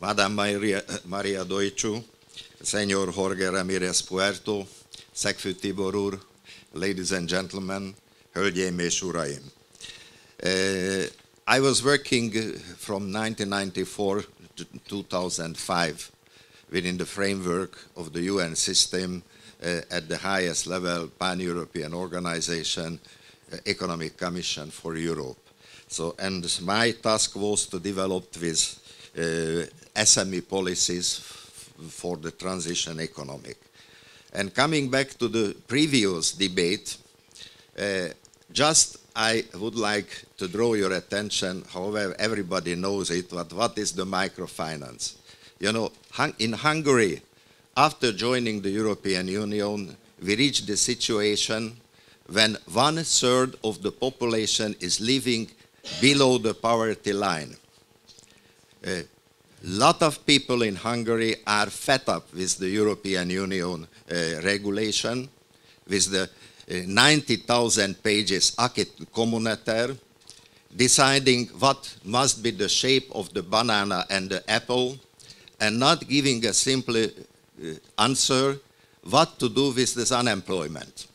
Madame Maria Doicu, Senor Jorge Ramirez Puerto, Szegfű Tibor úr, ladies and gentlemen, hölgyeim és uraim. I was working from 1994 to 2005 within the framework of the UN system at the highest level, pan-European organization, Economic Commission for Europe. So, and my task was to develop with SME policies for the transition economic. And coming back to the previous debate, I would like to draw your attention, however everybody knows it, but what is the microfinance? You know, in Hungary, after joining the European Union, we reached the situation when 1/3 of the population is living below the poverty line. A lot of people in Hungary are fed up with the European Union regulation, with the 90,000 pages acquis communautaire, deciding what must be the shape of the banana and the apple, and not giving a simple answer what to do with this unemployment.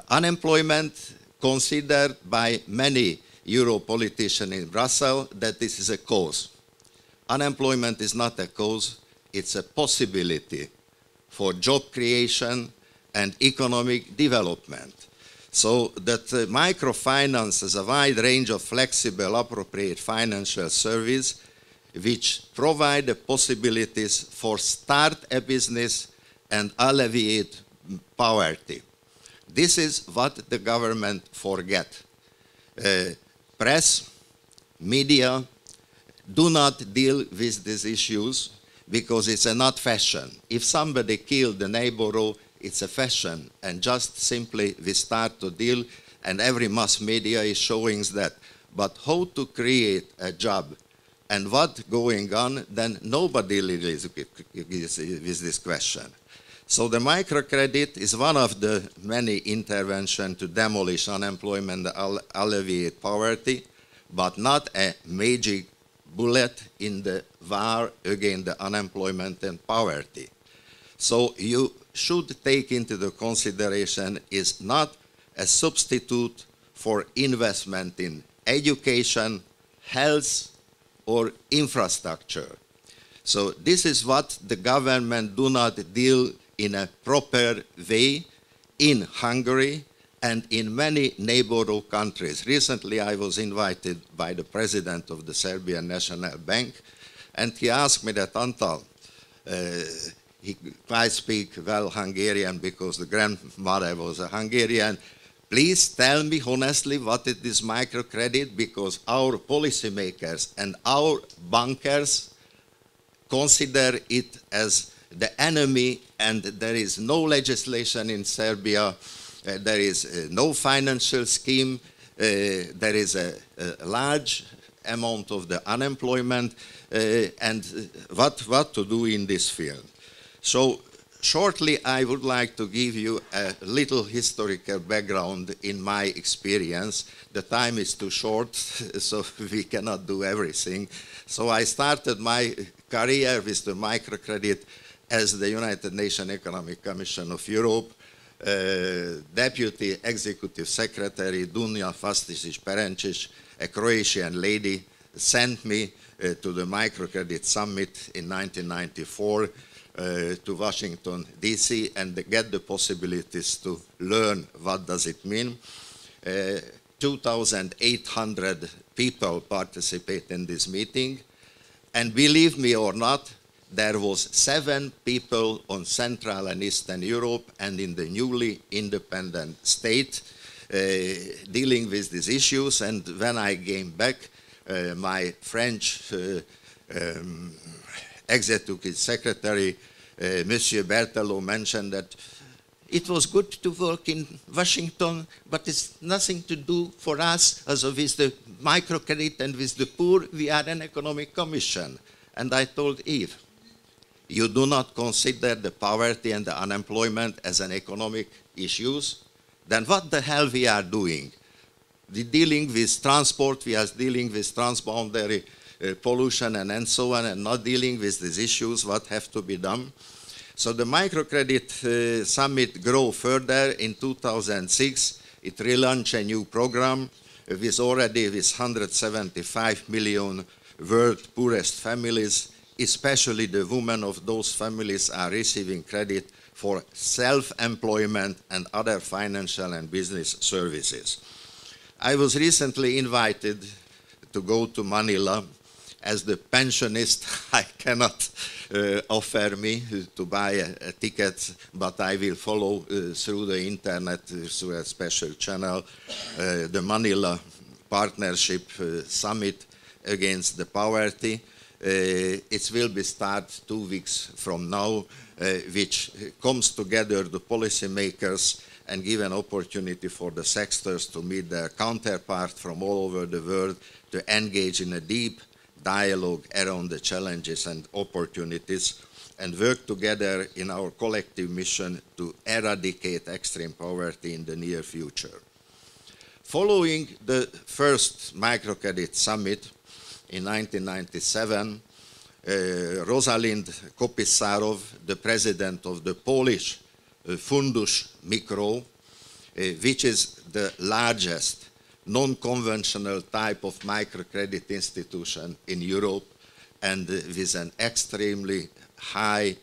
Unemployment considered by many Euro politicians in Brussels that this is a cause. Unemployment is not a cause, it's a possibility for job creation and economic development. So that microfinance is a wide range of flexible, appropriate financial service which provide the possibilities for start a business and alleviate poverty. This is what the government forget. Press, media do not deal with these issues because it's not fashion. If somebody killed the neighbor, it's a fashion, and just simply we start to deal, and every mass media is showing that. But how to create a job and what going on, then nobody deals with this question. So the microcredit is one of the many interventions to demolish unemployment, alleviate poverty, but not a magic bullet in the war against the unemployment and poverty. So you should take into the consideration is not a substitute for investment in education, health, or infrastructure. So this is what the government do not deal in a proper way in Hungary and in many neighboring countries. Recently I was invited by the president of the Serbian National Bank, and he asked me that, Antal, I speak well Hungarian because the grandmother was a Hungarian. Please tell me honestly what it is microcredit, because our policymakers and our bankers consider it as the enemy, and there is no legislation in Serbia, there is no financial scheme, there is a large amount of the unemployment, and what to do in this field. So shortly I would like to give you a little historical background in my experience. The time is too short, so we cannot do everything. So I started my career with the microcredit as the United Nations Economic Commission of Europe. Deputy Executive Secretary Dunja Fastisic-Perencic, a Croatian lady, sent me to the microcredit summit in 1994 to Washington, D.C., and get the possibilities to learn what does it mean. 2,800 people participate in this meeting, and believe me or not, there was 7 people on Central and Eastern Europe and in the newly independent state dealing with these issues. And when I came back, my French Executive Secretary, Monsieur Berthelot, mentioned that it was good to work in Washington, but it's nothing to do for us as with the microcredit and with the poor. We are an economic commission. And I told Eve, you do not consider the poverty and the unemployment as an economic issues, then what the hell we are doing? We're dealing with transport, we are dealing with transboundary pollution and so on, and not dealing with these issues, what have to be done. So the microcredit summit grew further in 2006. It relaunched a new program with already with 175 million world poorest families, especially the women of those families are receiving credit for self-employment and other financial and business services. I was recently invited to go to Manila. As the pensionist, I cannot offer me to buy a ticket, but I will follow through the internet, through a special channel, the Manila Partnership Summit Against the Poverty. It will be start 2 weeks from now, which comes together the policymakers and give an opportunity for the sectors to meet their counterpart from all over the world to engage in a deep dialogue around the challenges and opportunities and work together in our collective mission to eradicate extreme poverty in the near future. Following the first microcredit summit in 1997, Rosalind Kopisarov, the president of the Polish Fundusz Mikro, which is the largest non-conventional type of microcredit institution in Europe and with an extremely high,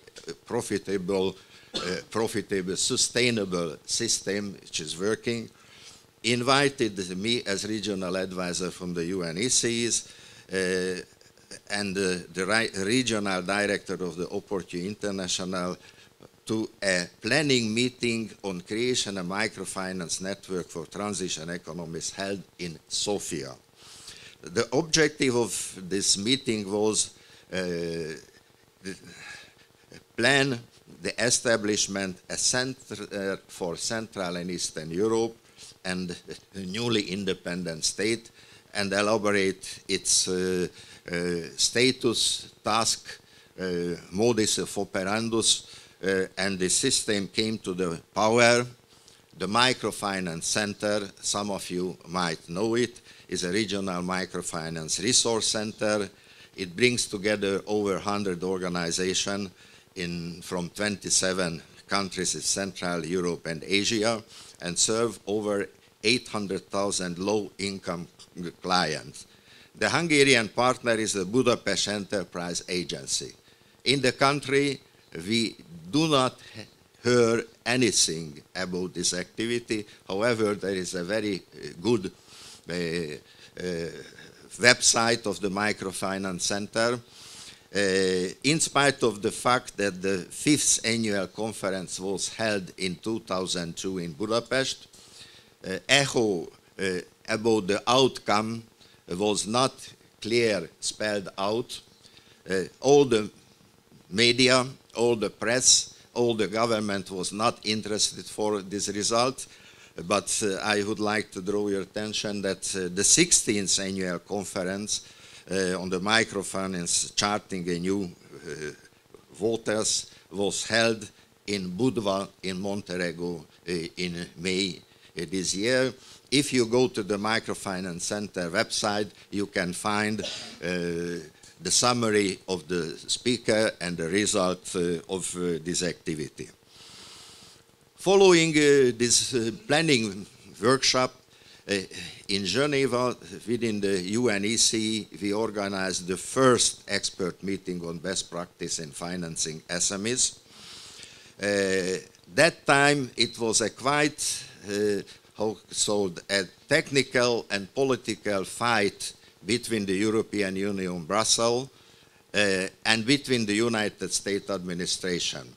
profitable, sustainable system which is working, invited me as regional advisor from the UNECs and the regional director of the Opportunity International to a planning meeting on creation of a microfinance network for transition economies held in Sofia. The objective of this meeting was plan the establishment of a center for Central and Eastern Europe and a newly independent state and elaborate its status, task, modus operandus, and the system came to the power. The Microfinance Center, some of you might know it, is a regional microfinance resource center. It brings together over 100 organizations from 27 countries in Central Europe and Asia and serve over 800,000 low-income clients. The Hungarian partner is the Budapest Enterprise Agency. In the country, we do not hear anything about this activity. However, there is a very good website of the Microfinance Center. In spite of the fact that the 5th annual conference was held in 2002 in Budapest, echo about the outcome was not clear spelled out. All the media, all the press, all the government was not interested for this result, but I would like to draw your attention that the 16th annual conference on the microfinance charting a new waters was held in Budva in Montenegro in May this year. If you go to the Microfinance Center website, you can find the summary of the speaker and the result of this activity. Following this planning workshop in Geneva within the UNEC, we organized the first expert meeting on best practice in financing SMEs. That time it was a quite a technical and political fight between the European Union, Brussels, and between the United States administration.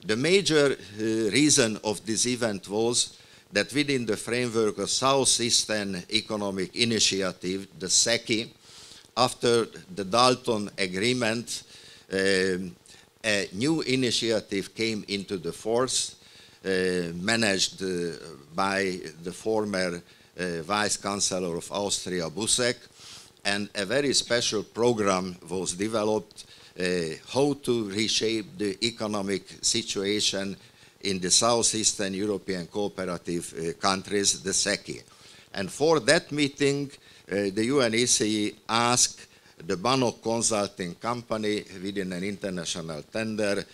The major reason of this event was that within the framework of Southeastern Economic Initiative, the SECI, after the Dalton Agreement, a new initiative came into the force, managed by the former Vice Chancellor of Austria, Busek, and a very special program was developed how to reshape the economic situation in the Southeastern European cooperative countries, the SECI. And for that meeting, the UNEC asked the Banok consulting company within an international tender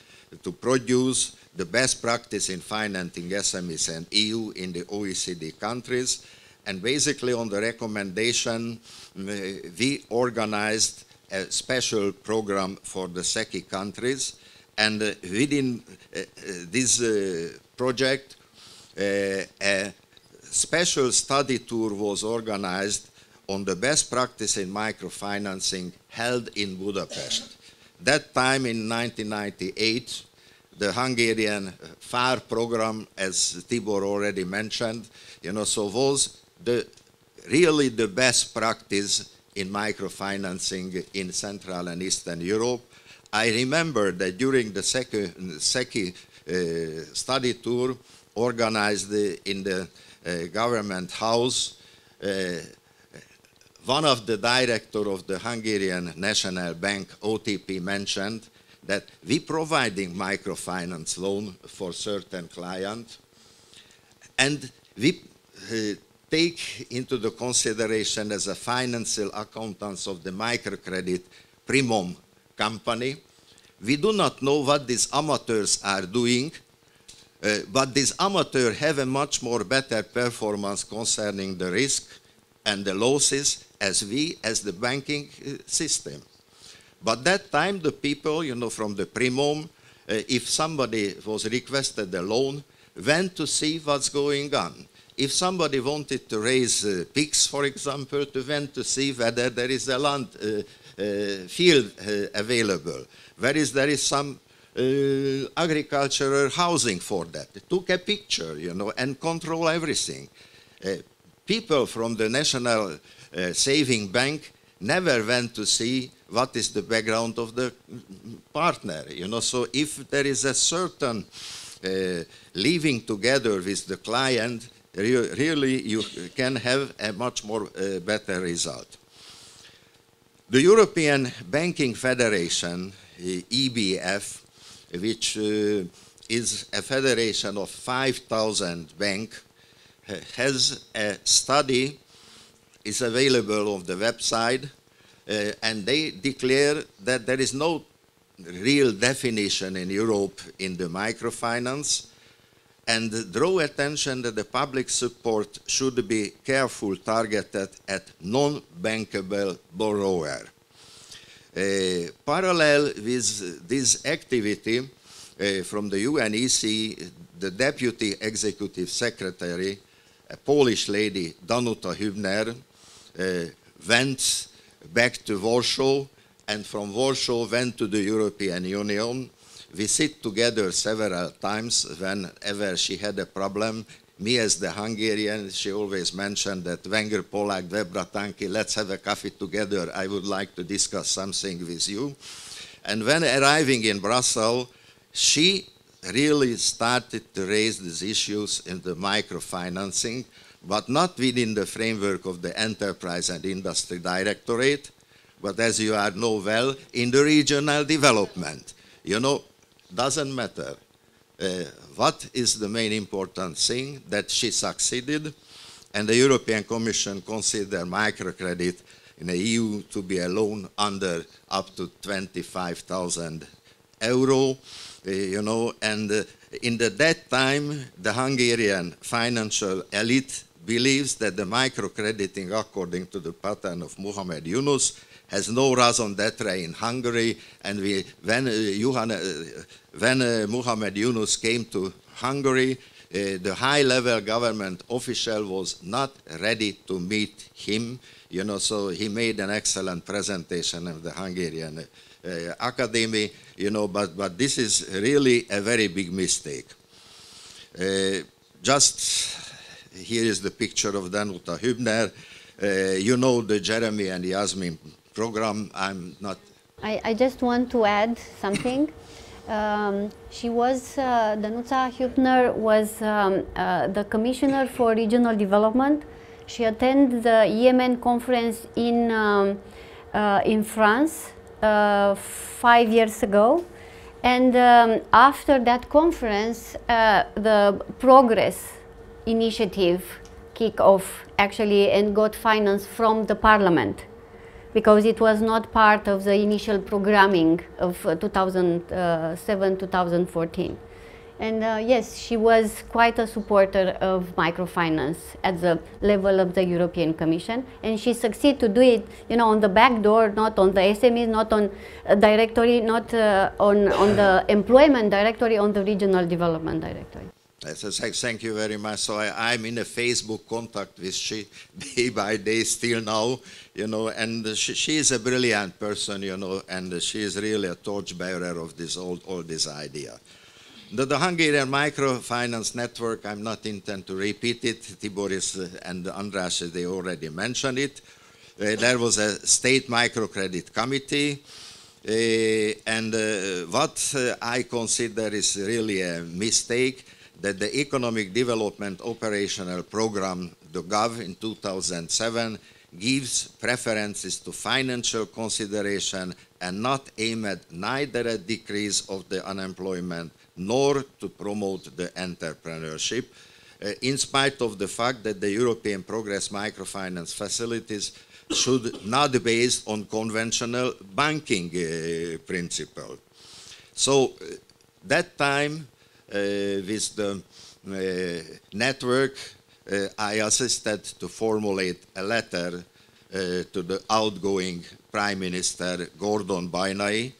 to produce the best practice in financing SMEs and EU in the OECD countries. And basically on the recommendation, we organized a special program for the SECI countries. And within this project, a special study tour was organized on the best practice in microfinancing held in Budapest. That time in 1998, the Hungarian FAR program, as Tibor already mentioned, so was really the best practice in microfinancing in Central and Eastern Europe. I remember that during the SECI study tour organized in the government house, one of the director of the Hungarian National Bank, OTP, mentioned that we providing microfinance loan for certain client, and we take into the consideration as a financial accountants of the microcredit Primum company. We do not know what these amateurs are doing, but these amateurs have a much more better performance concerning the risk and the losses as the banking system. But that time the people, from the Primum, if somebody was requested a loan, went to see what's going on. If somebody wanted to raise pigs, for example, they went to see whether there is a land field available, there is some agricultural housing for that. They took a picture, and control everything. People from the National Saving Bank never went to see what is the background of the partner, So if there is a certain living together with the client, really you can have a much more better result. The European Banking Federation, EBF, which is a federation of 5,000 banks, has a study, is available on the website, and they declare that there is no real definition in Europe in the microfinance, and draw attention that the public support should be carefully targeted at non-bankable borrower. Parallel with this activity from the UNEC, the Deputy Executive Secretary, a Polish lady, Danuta Hübner, went back to Warsaw, and from Warsaw went to the European Union. We sit together several times whenever she had a problem. Me as the Hungarian, she always mentioned that Wenger, Polak, Debratanki, let's have a coffee together. I would like to discuss something with you. And when arriving in Brussels, she really started to raise these issues in the microfinancing, but not within the framework of the Enterprise and Industry Directorate, but as you know well, in the regional development. Doesn't matter. What is the main important thing? That she succeeded, and the European Commission considered microcredit in the EU to be a loan under up to 25,000 euro, and in that time, the Hungarian financial elite believes that the microcrediting, according to the pattern of Muhammad Yunus, has no raison d'etre in Hungary, and when Muhammad Yunus came to Hungary, the high-level government official was not ready to meet him, so he made an excellent presentation of the Hungarian Academy, but this is really a very big mistake. Just here is the picture of Danuta Hübner. The Jeremy and Yasmin program. I just want to add something. Danuta Hübner was the Commissioner for Regional Development. She attended the Yemen conference in France 5 years ago. And after that conference, the Progress initiative kicked off actually and got finance from the parliament. because it was not part of the initial programming of 2007-2014. And yes, she was quite a supporter of microfinance at the level of the European Commission, and she succeeded to do it, you know, on the back door, not on the SMEs, not on a directory, not on the employment directory, on the regional development directory. Thank you very much. So I'm in a Facebook contact with she day by day still now, you know, and she is a brilliant person, you know, and she is really a torchbearer of this all this idea. The Hungarian Microfinance Network, I'm not intend to repeat it. Tiboris and András, they already mentioned it. There was a state microcredit committee, and what I consider is really a mistake, that the Economic Development Operational Program, the GOV, in 2007, gives preferences to financial consideration and not aim at neither a decrease of the unemployment nor to promote the entrepreneurship, in spite of the fact that the European Progress Microfinance facilities should not be based on conventional banking principle. So that time, with the network, I assisted to formulate a letter to the outgoing Prime Minister Gordon Bajnai,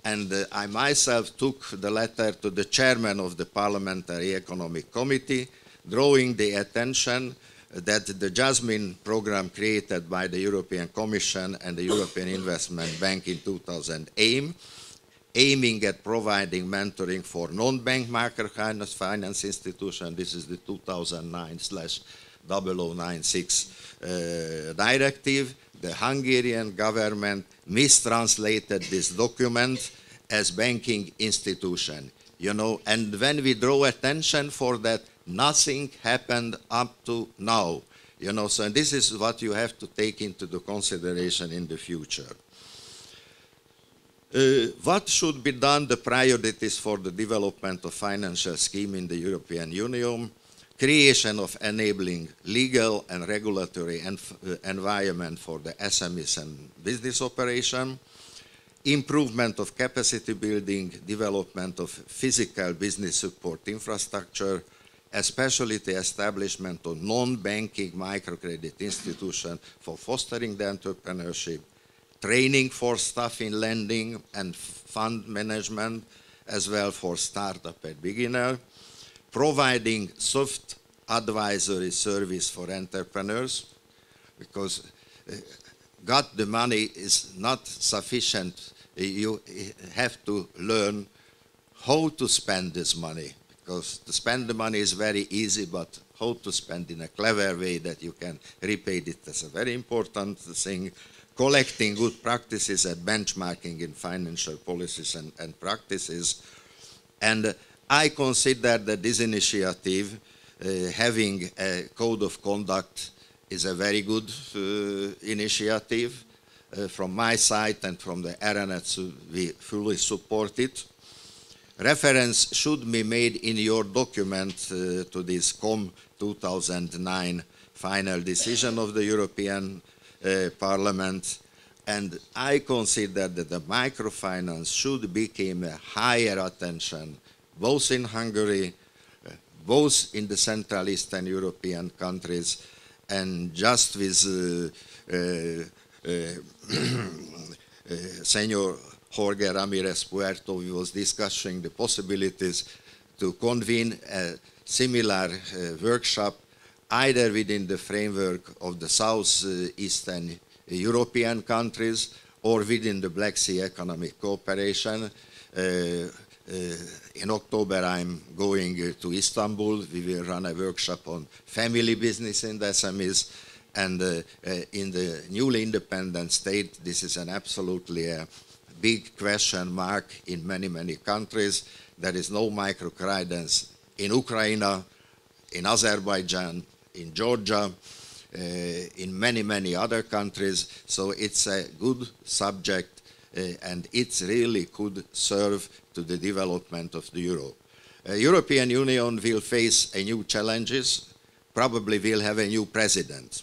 and I myself took the letter to the chairman of the Parliamentary Economic Committee, drawing the attention that the Jasmine program created by the European Commission and the European Investment Bank in 2000 aiming at providing mentoring for non-bank microfinance institutions. This is the 2009/0096 directive. The Hungarian government mistranslated this document as banking institution, you know, and when we draw attention for that, nothing happened up to now, you know, so this is what you have to take into the consideration in the future. What should be done, the priorities for the development of financial scheme in the European Union? Creation of enabling legal and regulatory environment for the SMEs and business operation, improvement of capacity building, development of physical business support infrastructure, especially the establishment of non-banking microcredit institutions for fostering the entrepreneurship, training for staff in lending and fund management, as well for startup and beginner, providing soft advisory service for entrepreneurs, because got the money is not sufficient. You have to learn how to spend this money, because to spend the money is very easy, but how to spend in a clever way that you can repay it is a very important thing. Collecting good practices and benchmarking in financial policies and practices. And I consider that this initiative, having a code of conduct, is a very good initiative. From my side and from the ERENET, we fully support it. Reference should be made in your document to this COM 2009 final decision of the European Parliament, and I consider that the microfinance should become a higher attention, both in Hungary, both in the Central Eastern European countries, and just with Senor Jorge Ramirez Puerto, we was discussing the possibilities to convene a similar workshop either within the framework of the Southeastern European countries or within the Black Sea Economic Cooperation. In October, I'm going to Istanbul. We will run a workshop on family business in the SMEs. And in the newly independent state, this is an absolutely a big question mark in many, many countries. There is no microcredits in Ukraine, in Azerbaijan, in Georgia, in many, many other countries. So it's a good subject, and it really could serve to the development of the euro. European Union will face a new challenges, probably will have a new president.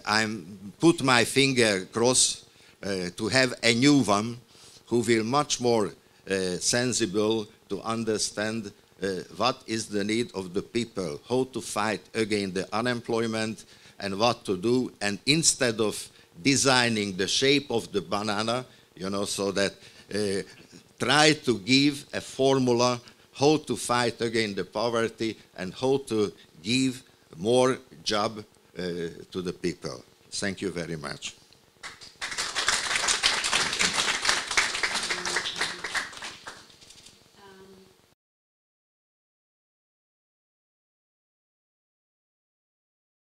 I'm put my finger cross to have a new one who will much more sensible to understand what is the need of the people, how to fight against the unemployment and what to do. And instead of designing the shape of the banana, you know, so that try to give a formula how to fight against the poverty and how to give more job to the people. Thank you very much.